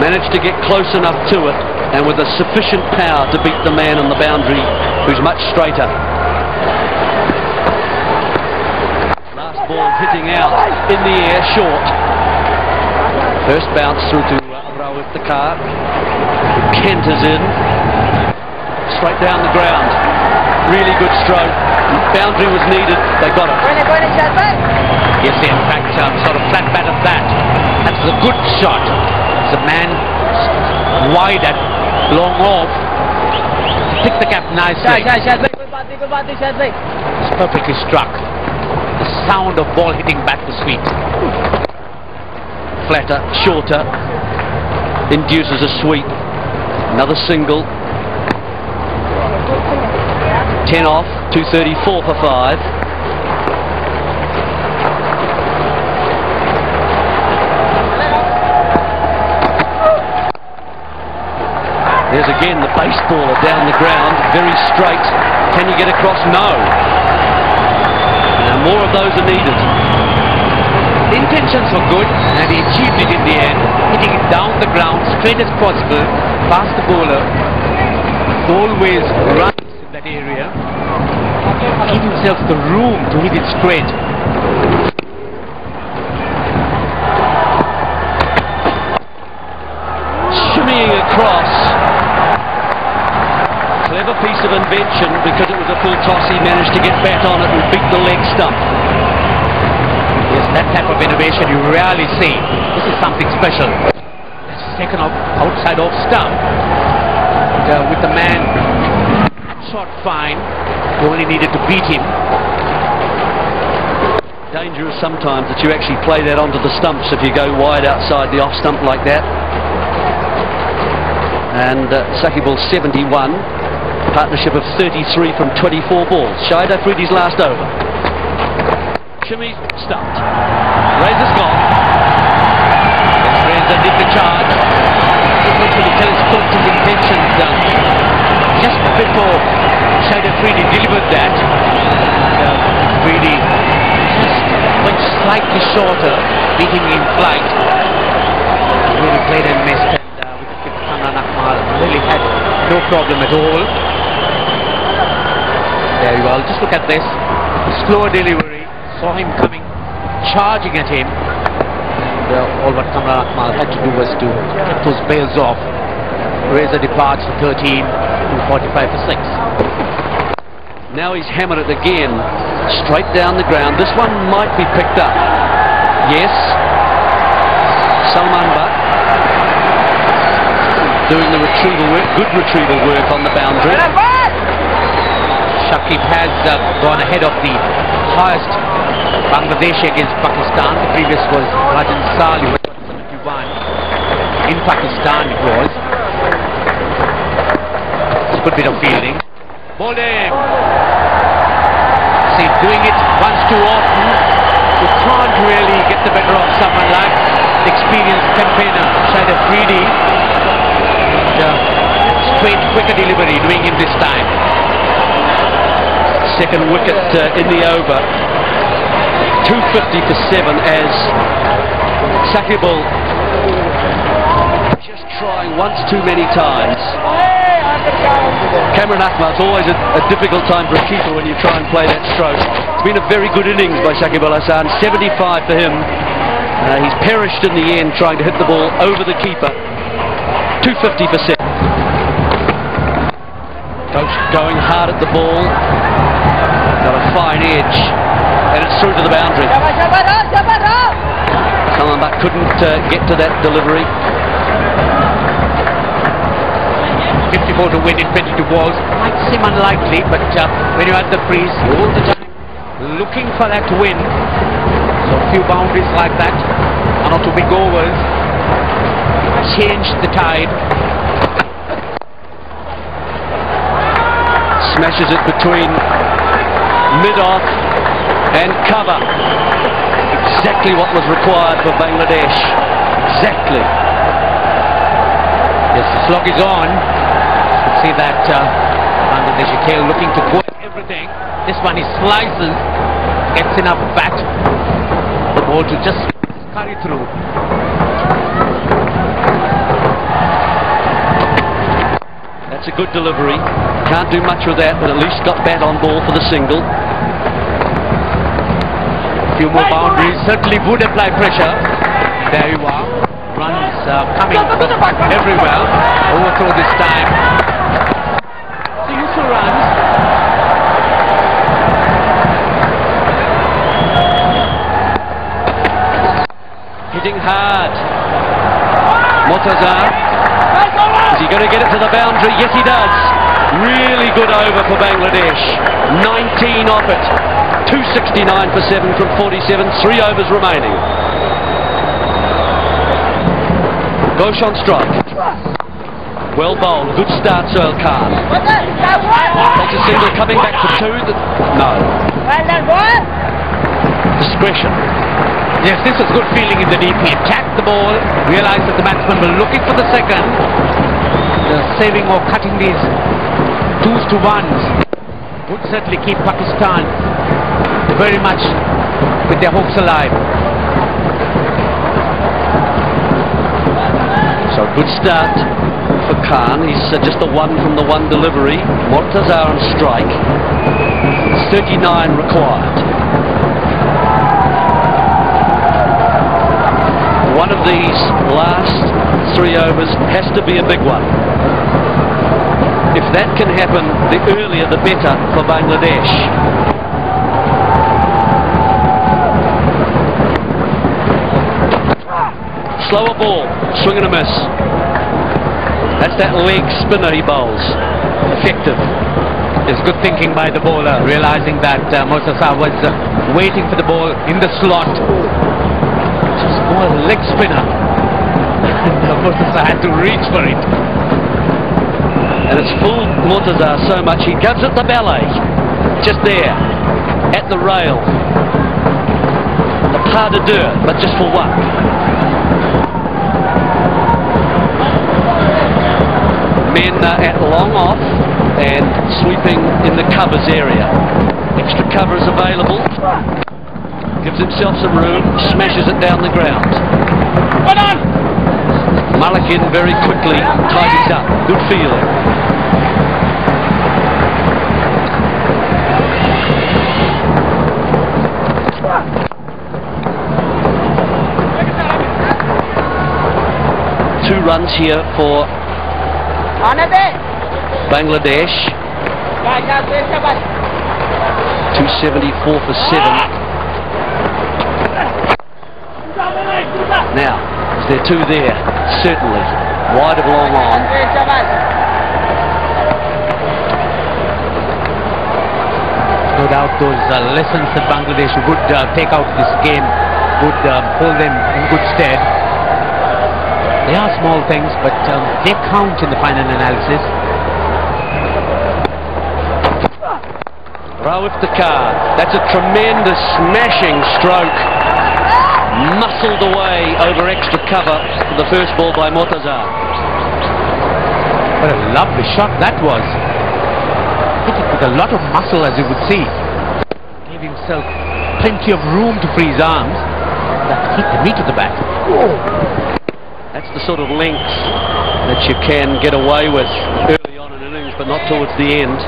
Managed to get close enough to it, and with a sufficient power to beat the man on the boundary, who's much straighter. Last ball hitting out in the air, short. First bounce through to Rawit the car. Canters in. Straight down the ground. Really good stroke. Boundary was needed. They got it. Yes, in fact, sort of flat batted that. That's a good shot. It's a man wide at long off. Picked the gap nicely. It's perfectly struck. The sound of ball hitting back was sweet. Flatter, shorter. Induces a sweep. Another single. 10 off, 234 for 5. There's again the baseballer down the ground, very straight. Can you get across? No. Now more of those are needed. The intentions were good and he achieved it in the end, hitting it down the ground straight as possible, past the bowler. Always runs in that area. Give himself the room to hit it straight. Shimmying across. Clever piece of invention, because it was a full toss. He managed to get back on it and beat the leg stump. Yes, that type of innovation you rarely see. This is something special. That's taken off outside off stump. With the man shot fine, you only needed to beat him. Dangerous sometimes that you actually play that onto the stumps if you go wide outside the off stump like that. And Saqib Al 71, partnership of 33 from 24 balls. Shahid Afridi's last over. Shimmy stumped. Razor's gone. Razor did the charge. This actually telescoped his intentions just before Shahid Afridi delivered that. Afridi just went slightly shorter, beating in flight. Really played and missed, and with the fifth Kamran Akmal really had no problem at all. There you are. Just look at this. Slower delivery. Saw him coming, charging at him. And all what Kamran Akmal had to do was to get those bails off. Razor departs for 13, 245 for 6. Now he's hammered it again, straight down the ground. This one might be picked up. Yes. Salman Butt doing the retrieval work, good retrieval work on the boundary. Shakib has gone ahead of the highest Bangladeshi against Pakistan. The previous was Rajan Sali, 71. In Pakistan it was. It's a good bit of fielding. Bowling. See, doing it once too often, you can't really get the better of someone like the experienced campaigner Shahid Afridi. Straight, quicker delivery, doing him this time. Second wicket in the over. 250 for 7 as Saqib Al just trying once too many times. Kamran Akmal's always a difficult time for a keeper when you try and play that stroke. It's been a very good innings by Saqib Al Hasan. 75 for him. He's perished in the end trying to hit the ball over the keeper. 250 for 7. Coach going hard at the ball. Got a fine edge. And it's through to the boundary. Salman Butt couldn't get to that delivery. 54 to win in 22 balls. Might seem unlikely, but when you're at the crease, you're all the time looking for that win. So a few boundaries like that, one or two big overs, change the tide. Smashes it between mid-off and cover. Exactly what was required for Bangladesh. Exactly. Yes, the slog is on. You see that Bangladeshi tail looking to go at everything. This one he slices, gets enough fat, the ball to just scurry through. good delivery. Can't do much with that, but at least got bat on ball for the single. A few more boundaries certainly would apply pressure. There you are. Runs coming from everywhere. Overthrow this time. So useful runs. Hitting hard. Murtaza. Is he going to get it to the boundary? Yes, he does. Really good over for Bangladesh. 19 off it. 269 for 7 from 47. 3 overs remaining. Ghosh on strike. Well bowled. Good start, Sohail Khan. Takes a single, coming back for 2. No. Discretion. Yes, this was good fielding in the deep. He attacked the ball, realized that the batsmen were looking for the second. Saving or cutting these 2s to 1s would certainly keep Pakistan very much with their hopes alive. So good start for Khan. He's just a 1 from the 1 delivery. Murtaza on strike. 39 required. One of these last 3 overs has to be a big one. If that can happen, the earlier the better for Bangladesh. Slower ball, swing and a miss. That's that leg spinner he bowls. Effective. It's good thinking by the bowler, realizing that Murtaza was waiting for the ball in the slot. Just more leg spinner. And Murtaza had to reach for it. And it's fooled Murtaza so much he gives it the ballet. Just there, at the rail. The pas de deux, but just for 1. Men at long off and sweeping in the covers area. Extra cover is available. Gives himself some room, smashes it down the ground. Malikin very quickly tidies up. Good feeling. Two runs here for Bangladesh. 274 for 7. Now, is there 2 there? Certainly. Wide of long on. No doubt those lessons that Bangladesh would take out of this game would hold them in good stead. They are small things, but they count in the final analysis. Rauf the car. That's a tremendous smashing stroke. Muscled away over extra cover for the first ball by Murtaza. What a lovely shot that was. Hit it with a lot of muscle, as you would see. Gave himself plenty of room to free his arms. That hit the meat of the bat. That's the sort of length that you can get away with early on in innings, but not towards the end.